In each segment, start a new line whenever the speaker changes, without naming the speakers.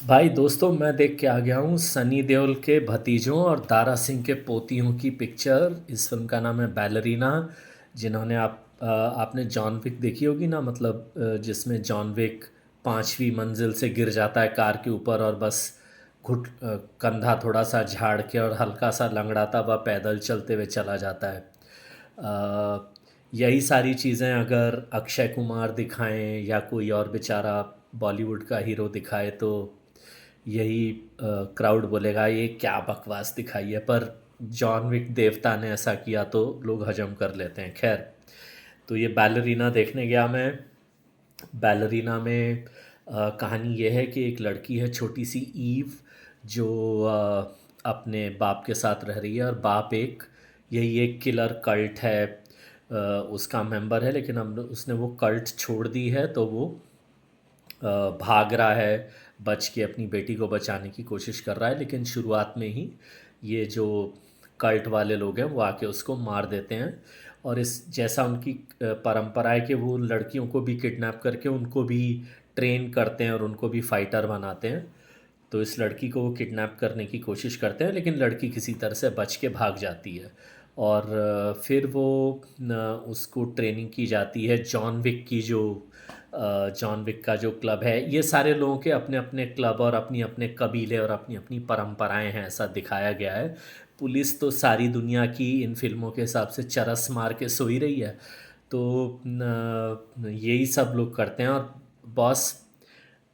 भाई दोस्तों, मैं देख के आ गया हूँ सनी देओल के भतीजों और दारा सिंह के पोतियों की पिक्चर। इस फिल्म का नाम है बैलरीना। जिन्होंने आपने जॉन विक देखी होगी ना, मतलब जिसमें जॉन विक 5वीं मंजिल से गिर जाता है कार के ऊपर और बस कंधा थोड़ा सा झाड़ के और हल्का सा लंगड़ाता हुआ पैदल चलते हुए चला जाता है। यही सारी चीज़ें अगर अक्षय कुमार दिखाएं या कोई और बेचारा बॉलीवुड का हीरो दिखाए तो यही क्राउड बोलेगा ये क्या बकवास दिखाई है। पर जॉन विक देवता ने ऐसा किया तो लोग हजम कर लेते हैं। खैर, तो ये बैलरीना देखने गया मैं। बैलरीना में कहानी ये है कि एक लड़की है, छोटी सी ईव, जो अपने बाप के साथ रह रही है। और बाप यही एक किलर कल्ट है, उसका मेंबर है। लेकिन अब उसने वो कल्ट छोड़ दी है तो वो भाग रहा है, बच के अपनी बेटी को बचाने की कोशिश कर रहा है। लेकिन शुरुआत में ही ये जो कल्ट वाले लोग हैं वो आके उसको मार देते हैं। और इस जैसा उनकी परंपरा है कि वो लड़कियों को भी किडनैप करके उनको भी ट्रेन करते हैं और उनको भी फाइटर बनाते हैं। तो इस लड़की को वो किडनैप करने की कोशिश करते हैं, लेकिन लड़की किसी तरह से बच के भाग जाती है। और फिर वो उसको ट्रेनिंग की जाती है जॉन विक की, जो जॉन विक का जो क्लब है। ये सारे लोगों के अपने अपने क्लब और अपनी अपने कबीले और अपनी अपनी परंपराएं हैं, ऐसा दिखाया गया है। पुलिस तो सारी दुनिया की इन फिल्मों के हिसाब से चरस मार के सो ही रही है। तो यही सब लोग करते हैं। और बॉस,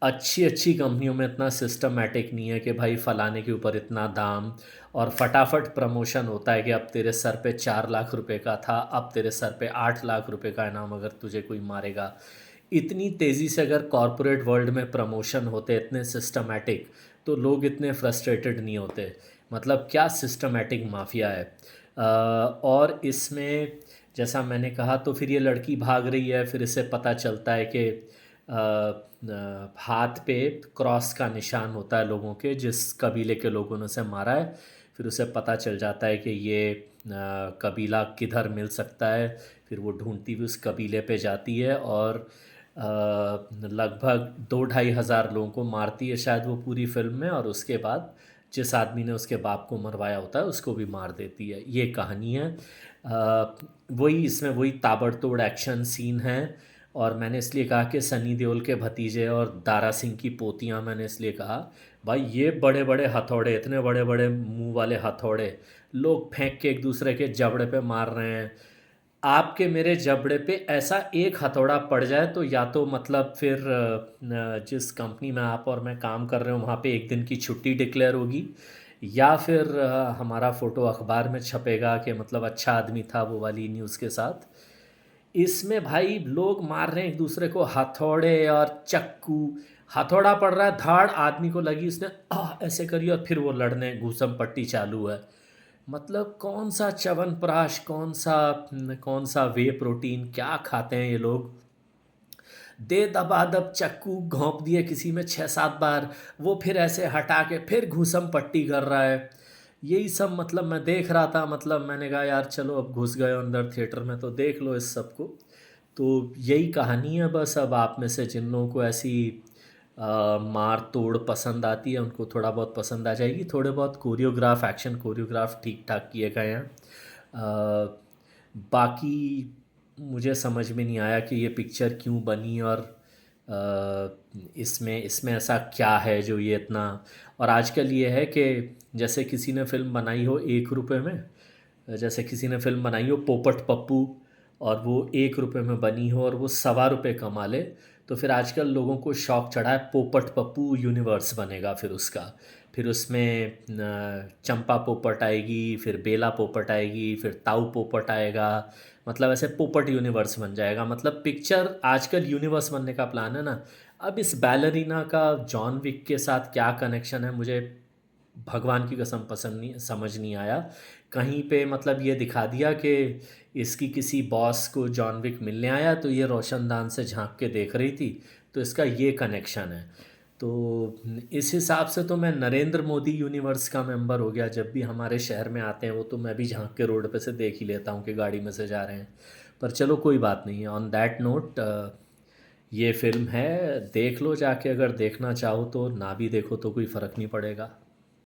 अच्छी अच्छी कंपनियों में इतना सिस्टमेटिक नहीं है कि भाई फलाने के ऊपर इतना दाम और फटाफट प्रमोशन होता है कि अब तेरे सर पे 4 लाख रुपए का था, अब तेरे सर पे 8 लाख रुपए का इनाम अगर तुझे कोई मारेगा। इतनी तेज़ी से अगर कॉरपोरेट वर्ल्ड में प्रमोशन होते इतने सिस्टमेटिक, तो लोग इतने फ्रस्ट्रेटेड नहीं होते। मतलब क्या सिस्टमेटिक माफिया है। और इसमें जैसा मैंने कहा, तो फिर ये लड़की भाग रही है, फिर इसे पता चलता है कि हाथ पे क्रॉस का निशान होता है लोगों के, जिस कबीले के लोगों ने उसे मारा है। फिर उसे पता चल जाता है कि ये कबीला किधर मिल सकता है। फिर वो ढूंढती हुई उस कबीले पे जाती है और लगभग 2-2.5 हज़ार लोगों को मारती है शायद वो पूरी फिल्म में। और उसके बाद जिस आदमी ने उसके बाप को मरवाया होता है उसको भी मार देती है। ये कहानी है। वही इसमें वही ताबड़तोड़ एक्शन सीन है। और मैंने इसलिए कहा कि सनी देओल के भतीजे और दारा सिंह की पोतियां, मैंने इसलिए कहा भाई ये बड़े बड़े हथौड़े, इतने बड़े बड़े मुंह वाले हथौड़े लोग फेंक के एक दूसरे के जबड़े पे मार रहे हैं। आपके मेरे जबड़े पे ऐसा एक हथौड़ा पड़ जाए तो या तो मतलब फिर जिस कंपनी में आप और मैं काम कर रहे हो वहाँ पे एक दिन की छुट्टी डिक्लेयर होगी, या फिर हमारा फ़ोटो अखबार में छपेगा कि मतलब अच्छा आदमी था, वो वाली न्यूज़ के साथ। इसमें भाई लोग मार रहे हैं एक दूसरे को हथौड़े और चक्कू। हथौड़ा पड़ रहा है, धाड़ आदमी को लगी, उसने ऐसे करी और फिर वो लड़ने घूसम पट्टी चालू है। मतलब कौन सा च्यवनप्राश, कौन सा वे प्रोटीन क्या खाते हैं ये लोग। दे दबादब चक्कू घोंप दिए किसी में 6-7 बार, वो फिर ऐसे हटा के फिर घूसम पट्टी कर रहा है। यही सब मतलब मैं देख रहा था। मतलब मैंने कहा यार चलो, अब घुस गए हो अंदर थिएटर में तो देख लो इस सब को। तो यही कहानी है बस। अब आप में से जिन लोगों को ऐसी मार तोड़ पसंद आती है उनको थोड़ा बहुत पसंद आ जाएगी। थोड़े बहुत कोरियोग्राफ, एक्शन कोरियोग्राफ ठीक ठाक किए गए हैं। बाकी मुझे समझ में नहीं आया कि ये पिक्चर क्यों बनी और इसमें इसमें ऐसा क्या है जो ये इतना। और आजकल ये है कि जैसे किसी ने फिल्म बनाई हो 1 रुपए में, जैसे किसी ने फिल्म बनाई हो पोपट पप्पू, और वो 1 रुपए में बनी हो और वो 1.25 रुपये कमा ले, तो फिर आजकल लोगों को शौक चढ़ा है पोपट पप्पू यूनिवर्स बनेगा फिर उसका। फिर उसमें चंपा पोपट आएगी, फिर बेला पोपट आएगी, फिर ताऊ पोपट आएगा। मतलब ऐसे पोपट यूनिवर्स बन जाएगा। मतलब पिक्चर आजकल यूनिवर्स बनने का प्लान है ना। अब इस बैलरीना का जॉन विक के साथ क्या कनेक्शन है, मुझे भगवान की कसम पसंद नहीं, समझ नहीं आया। कहीं पे मतलब ये दिखा दिया कि इसकी किसी बॉस को जॉन विक मिलने आया तो ये रोशनदान से झांक के देख रही थी, तो इसका ये कनेक्शन है। तो इस हिसाब से तो मैं नरेंद्र मोदी यूनिवर्स का मेंबर हो गया। जब भी हमारे शहर में आते हैं वो तो मैं भी झांक के रोड पे से देख ही लेता हूँ कि गाड़ी में से जा रहे हैं। पर चलो कोई बात नहीं है। ऑन दैट नोट, ये फ़िल्म है, देख लो जाके, अगर देखना चाहो तो, ना भी देखो तो कोई फ़र्क नहीं पड़ेगा।